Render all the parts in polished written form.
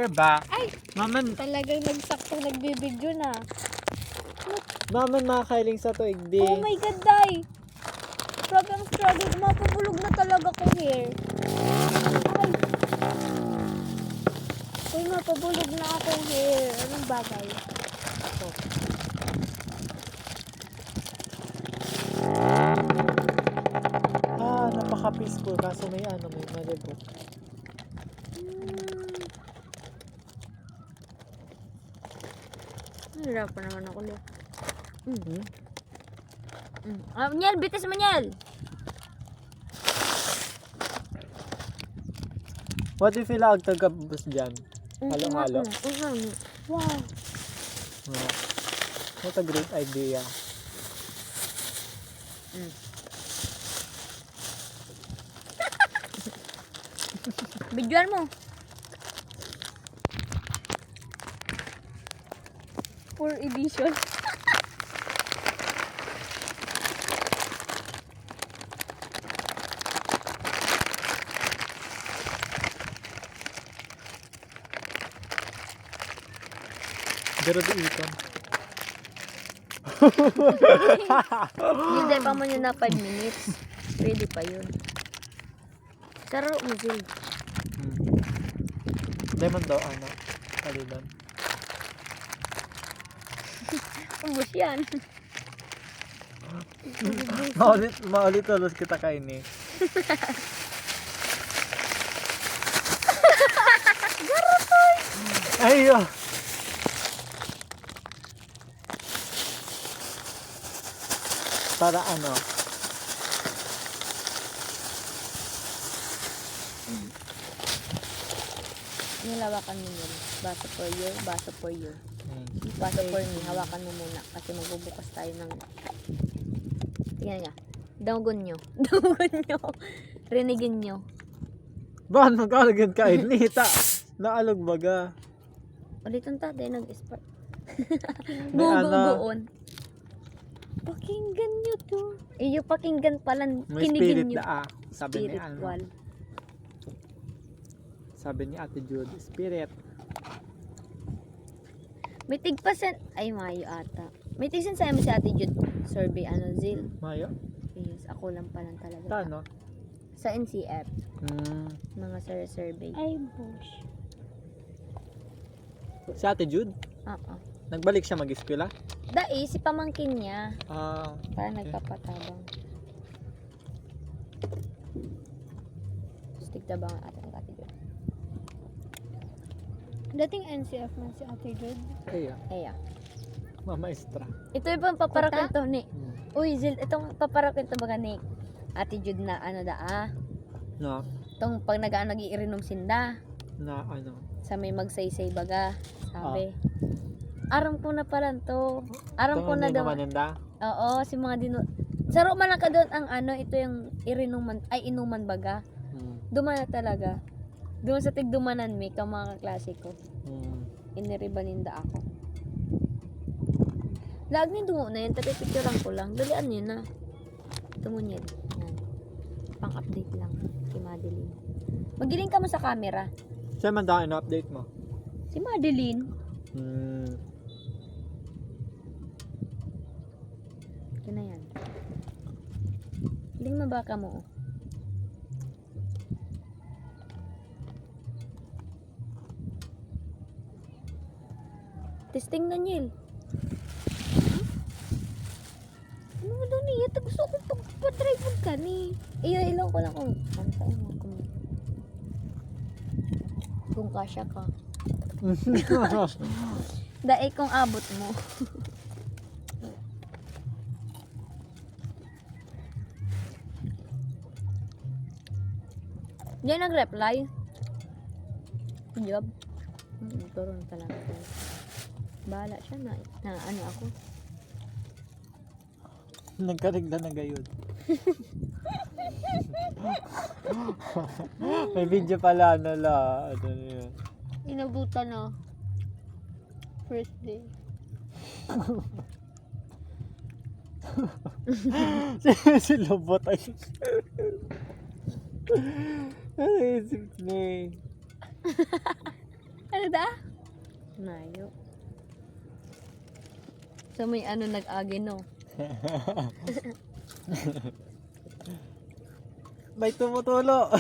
Diba? Ay! Maman, Talagang nagsaktong nagbibidyo na. maman makakailing sa tuig, di. Oh my God, Day! Grabe ang struggle. Mapabulog na talaga ko hair. Ay! Uy, mapabulog na akong hair. Anong bagay? Napaka-peaceful kaso may malibot. Nahirapan naman ako ulit. Nyel, bitis mo, Nyel! What if ilag tagabus dyan? Halo-halo. Wow! What a great idea. Bidyoan mo. For edition. Pero di ikon. Hindi pa mo yun na 5 minutes. Pwede pa yun. Saro mo, Jill. Lemon daw, kalilan. Ubus yan. Maulit ulos kita kainin. Garotoy! Ayo! Para Nilawakan mo yun. Baso for you, baso for you. Baso for me, hawakan mo muna. Kasi magbubukas tayo ng... Tingnan nga. Damugon nyo. Damugon nyo. Rinigin nyo. Bakit magkalagyan ka inita? Naalog baga. Ulitan tatay, nag-spark. May Bugoon. Pakinggan nyo to. Iyo pakinggan pala. May Kinigin spirit nyo. na Sabi ni Spiritual. Sabi ni Ate Jude, spirit. May tigpasan. Ay, mayo ata. May tigsan sa'yo mo si Ate Jude. Survey, Zil. Mayo? Yes, ako lang pala talaga. Tano? Sa NCF. Hmm. Mga survey. Ay, bush. Si Ate Jude? Oo. Nagbalik siya mag-eskwela? Dai, si pamangkin niya. Para Okay. nagpapatabang. Stick tabang ang ating Ate Jude. Dating NCF man si Ate Jude. Kaya, Ayan. mamaestra. Ito yung paparakwento ni. Hmm. Uy, Zil, itong paparakwento baga ni Ate Jude na Na, Itong pag nag-iinom sinda. na Sa may magsaysay baga. Sabi. Aram ko na pala to. Aram ko na daw. Mananda? Oo, si mga Saro man lang ka doon ang ito yung inuman baga. Duman na talaga. Doon sa tigdumanan mi, ka mga kaklase ko. Iniribaninda ako. Lag ni dungo na yun, tapi picturean ko lang. Dalian yun na. Tumunyid. Yan. Pang-update lang. Kay Madeline. Magiling ka mo sa camera. Siya man daw update mo? Si Madeline. Ito na yan. Hiling mabaka mo. Testing na Nil. Ano mo doon niya? Gusto ko pag-drive ka ni. Ilaw ko lang kung saan mo kung kasya ka. Dahil kung abot mo. Diyan nag-reply. Job. Turon ka lang. Bahala siya na ako. Nagkarigla na gayon. May video pala ano yun. Inabutan na. First day. Si Lobot ay ano isip ni Ano da? Mayo. So may ano nag-agi no? May tumutulo.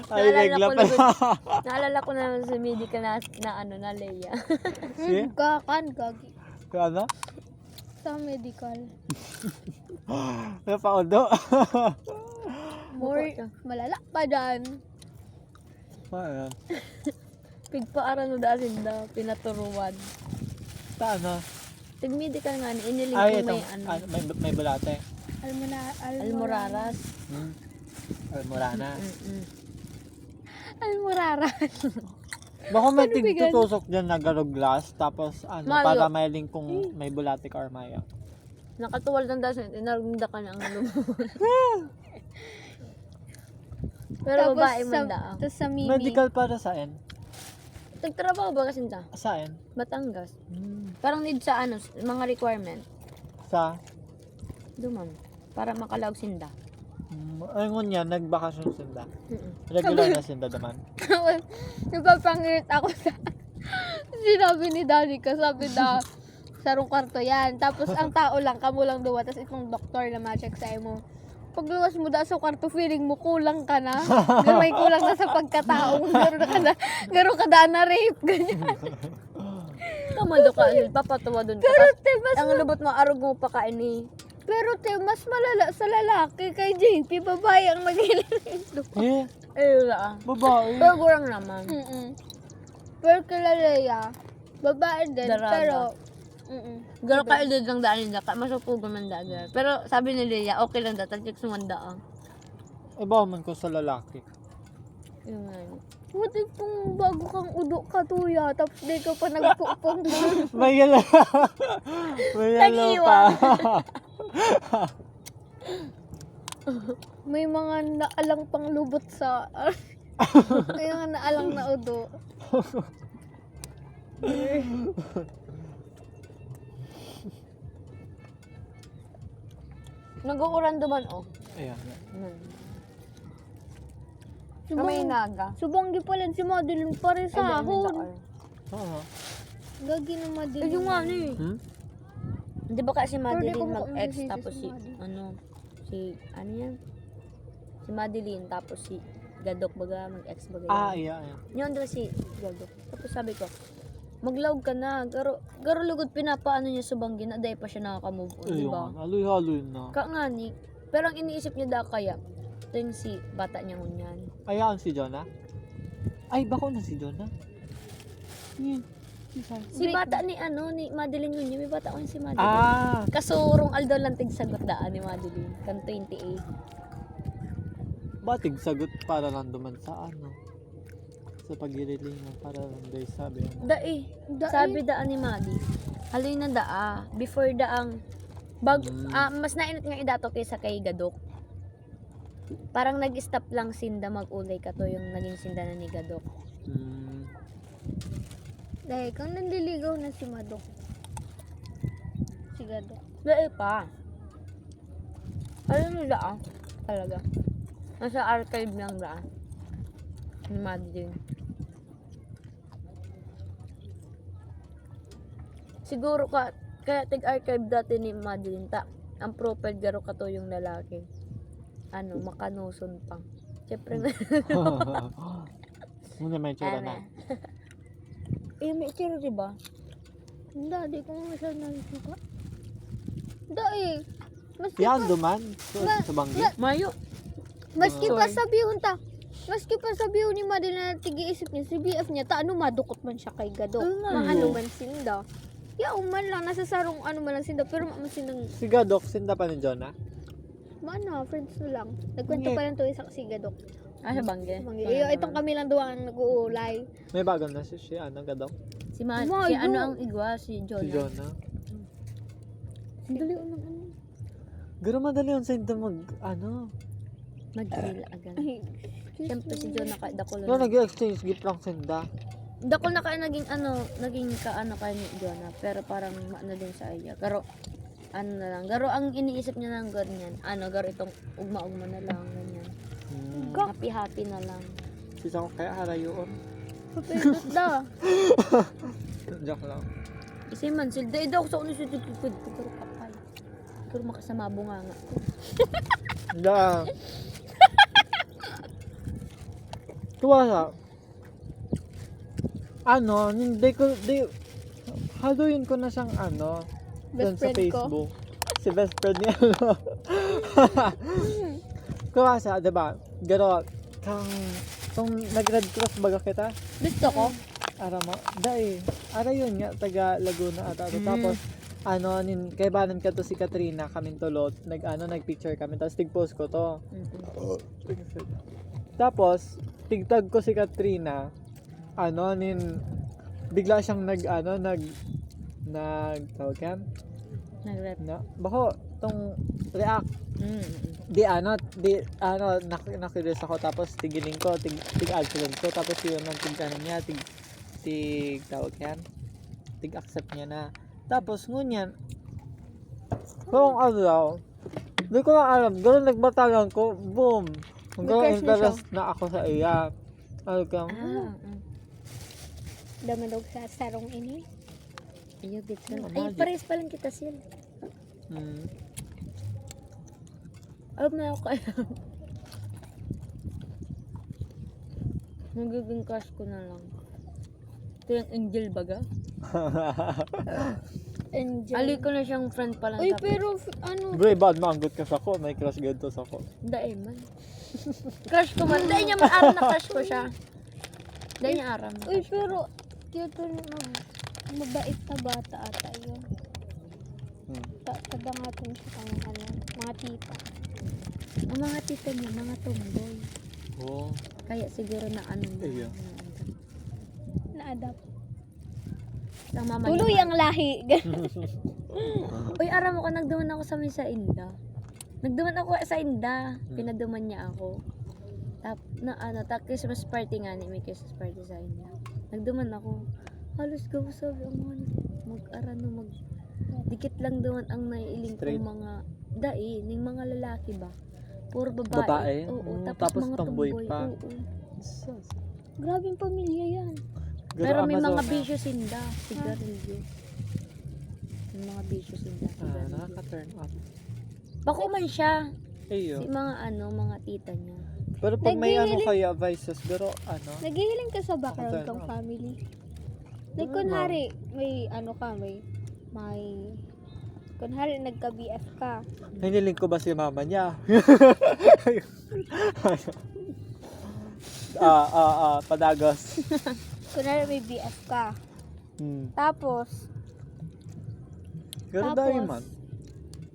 Ay, Naalala regla ko pala. Naalala ko na sa medical na ano na Leia. Si? Gagi. Ano? Sa medical. Napaudo. More, malala pa dyan. Paano? Pigpaaran mo dasin da pinaturuan. Paano? Tig medical nga ni iniling Ay, ko ito. may ano. May bulate. Almoraras. Almorana. Almoraras. Baka may Ano bigan? tigtutusok dyan na garog glass. Tapos ano, Mayo. para may link kung may bulate ka or maya. Nakatuwal ng dasin, inarugda ka na ang lumon. Pero babae man daang. Tapos sa Mimi. Medical para saan? Nagtrabaho ba kasi ta? Saan? Batangas. Parang need sa ano, mga requirement. Sa? Duman. Para makalawag sinda. Ay ngun yan, nagbakasyon sinda. Mm-mm. Regular na sinda naman. Napapangirit ako sa sinabi ni Daddy ka, sabi na sarong kwarto yan. Tapos ang tao lang, kamo lang duwa, tapos itong doktor na ma-check sa mo. Pag luwas mo da sa kwarto, feeling mo kulang ka na. May kulang na sa pagkataong garo ka na rape, ganyan. Kamado ka, papatuwa dun ka. Pero Tas, te, mas, ang lubot mo, arog mo pa kain ni. pero te, mas malala sa lalaki kay JP, babae ang nag-ilito. Eh, Eh, wala. babae. Pero gurang naman. Pero kila Leia, babae din, Darada. pero, Garo ka ilid lang daan nila. Masupugon man dagar. Pero sabi ni Leia, okay lang da. Tansik sumandaang. Iba man ko sa lalaki. Yun nga yun. what if kung bago kang udo ka tuya, tapos di ka pa nagpupong May yelo. May yelo pa. may mga naalang pang lubot sa, may mga naalang na udo. Nag-uuran duman, oh. Ayan. Kamay naga. Subang di pala si Madeline pare sa ahon. Oo. Gagi na Eh, Madeline. yung nga ano eh. Di ba kasi Pero di Madeline ko mag-ex makakasisi tapos si si, Madeline. ano yan? Si Madeline tapos si Gadok baga mag-ex baga. Ah, yan. iya. Yun daw si Gadok. Tapos sabi ko, maglawag ka na. Garo lugod pinapaano niya subang gina. Dahil pa siya nakaka-move on, di ba? Ayun. Aloy-haloy na. Ka nga ni. Pero ang iniisip niya da kaya, ito yung si bata niya ngunyan. Ayaan si Jonah. Ay, bako na si Jonah. Si bata ni ni Madeline ngunyan. May bata ko yun si Madeline. Ah! Kasurong aldaw lang tigsagot daan ni Madeline. Kan 28. Batig sagot para lang duman sa ano. Sa pagirilingan para lang day sabi. Dae. Sabi daan ni Madi. Haloy na daa. Before daang mas nainit nga idato kaysa kay Gadok. Parang nag-stop lang sinda mag-ulay ka to yung naging sinda na ni Gadok. Dahil kang nanliligaw na si Madok. Si Gadok. Dae pa. Haloy na daa. Talaga. Nasa archive lang daa. Ni Madi din. Siguro kaya tig-archive dati ni Madeline ang profile garo ka to yung lalaki. Makanuson pang. Siyempre na. Muna may tsura na. May itsura diba? Hindi ko nga siya nakikita. Dahil, Yan duman. Sa banggi. Mayo. maski pa Sorry. sabihon ta, maski pa sabihon ni Madeline na tigi-isip niya, si BF niya, madukot man siya kay Gadok. Oo nga. Maano man sinda. Man lang, nasa sarong man lang sinda, pero sindang, Si Gadok, sinda pa ni Jonah. friends na lang. Nagkwento pa lang to isa si Gadok. Sa bangge. Itong kami lang doon ang nag-uulay. May bago na si Gadok. Si Mayo. ang igwa, si Si Jonah. Jonah. Dali unang ano. Garo madali yun sa hindi Mag-deal agad. Ay, Siyempre si Jonah dako No, lang. nag-exchange gift lang sinda. Dako na kaya naging kay ni Jonah, pero parang maano din sa iya. Pero na lang. Garo ang iniisip niya ng ganyan. Garo itong ugma-ugma na lang ganyan. Happy-happy na lang. Sisa ko kaya harayoon. Papindot da. Joke lang. Kasi man, silda daw ako sa uno sa tukipid ko, pero kapay. Pero makasama bunganga ko. Da. Tuwa sa. Ano, haluin ko na siyang ano, Best dun sa friend ko. Facebook. Si best friend niya. Kuha sa, diba? Garo, kung nag-red cross baga kita, Gusto ko. ara mo, dahil, ara yun nga, taga Laguna ata. Tapos, ano, kaibanan ka to si Katrina, kaming tulot, nag-picture kami, tapos tig-post ko to. Tapos, tigtag ko si Katrina, bigla siyang tawag yan? Nag-rep. Bako, tong react, nakiris ako, tapos tigilin ko, tig-accident ko, tapos yun, niya, tawag yan, tig-accept niya na. Tapos, ngunyan, kung ano, di ko na alam, gano'n nagbatalan ko, boom, May gano'n crush na interest na ako sa iya. Dami daw sa sarong ini. Ayaw, bitran. Oh, Ay, magic. pares pa lang kita sil. Alam na ako kaya. Magiging crush ko na lang. Ito yung Angel baga. Enjoy. Ali ko na siyang friend pa lang. Uy, tapos- pero ano? Bro, bad maanggot ka sa ko, may crush ganito sa ko. Dae man. Crush ko man. Dae niya man aram na crush ko siya. Dae niya aram. Uy, pero cute mabait na bata ata yun. Tadangatin siya ang mga tita. Ang mga tita niya, mga tomboy. Oh. Kaya siguro na ano na. Iya. Na-adapt. Ang mama Tuloy niya. ang lahi. Uy, aram ako, nagduman ako sa sa Inda. Nagduman ako sa Inda. Pinaduman niya ako. Christmas party nga ni, may Christmas party sa Inda. Nagduman ako. Halos gaw sabi ang mga dikit lang doon ang naiiling Straight? kong mga ning mga lalaki ba. Puro babae. Babae? Oo, Mm, tapos tapos mga tomboy tomboy. pa. Oo. Grabe yung pamilya yan. Pero may mga Amazon, bisyo sinda, sigarilyo. May mga bisyo sinda, sigarilyo. nakaka-turn on. Bako man siya. Iyo. Si mga mga tita niya. Pero pag may Naghihiling- kaya vices, pero Nagihiling ka sa background Turn ng off. family. Like, Oo, kunwari, may kunwari nagka-BF ka. hiniling ko ba si mama niya? Padagos. Kunwari may BF ka. Tapos, Pero dahil man.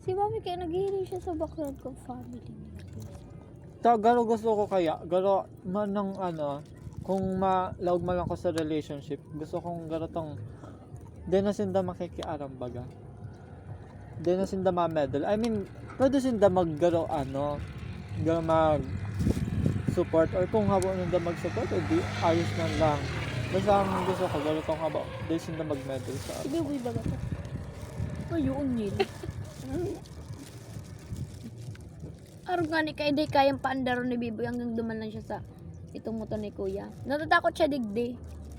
si mami kaya naghihiling siya sa background ng family. Garo gusto ko kaya, garo man ng kung malaog man lang ko sa relationship, gusto kong garo tong di na sinda makikiaram baga. Di na sinda ma-medal. I mean, pwede sinda maggaro garo mag support or kung habo nanda mag-support, di ayos man lang. Basta ang gusto ko, garo tong habo, di sinda mag-medal sa Si Biboy ba to? Ayun nila. Araw nga ni kay day kayang paandaro ni Biboy hanggang duman lang siya sa itong motor ni Kuya. Natatakot siya digdi.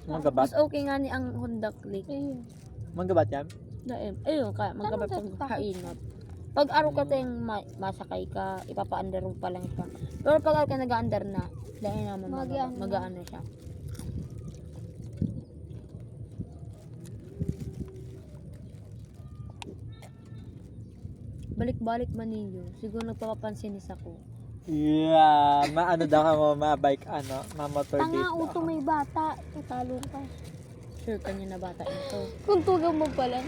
Magabat? Mas okay nga ni ang Honda Click. Ayun. Magabat yan? Ayun kaya magabat Ano pag tatakot? hainot. Pag araw ka tayong masakay ka, ipapa-under mo pa lang siya. Pero pag araw ka nag-under na, dahil naman Mag-ano na. mag-ano siya. Balik-balik man ninyo. Siguro nagpapapansin is ako. Yeah, maano daw ka mo, ma-bike, ma-motor date Tanga, daw uto ka. may bata. Tatalo ka. Sure kanya na bata ito. Kung tugang mo pa lang.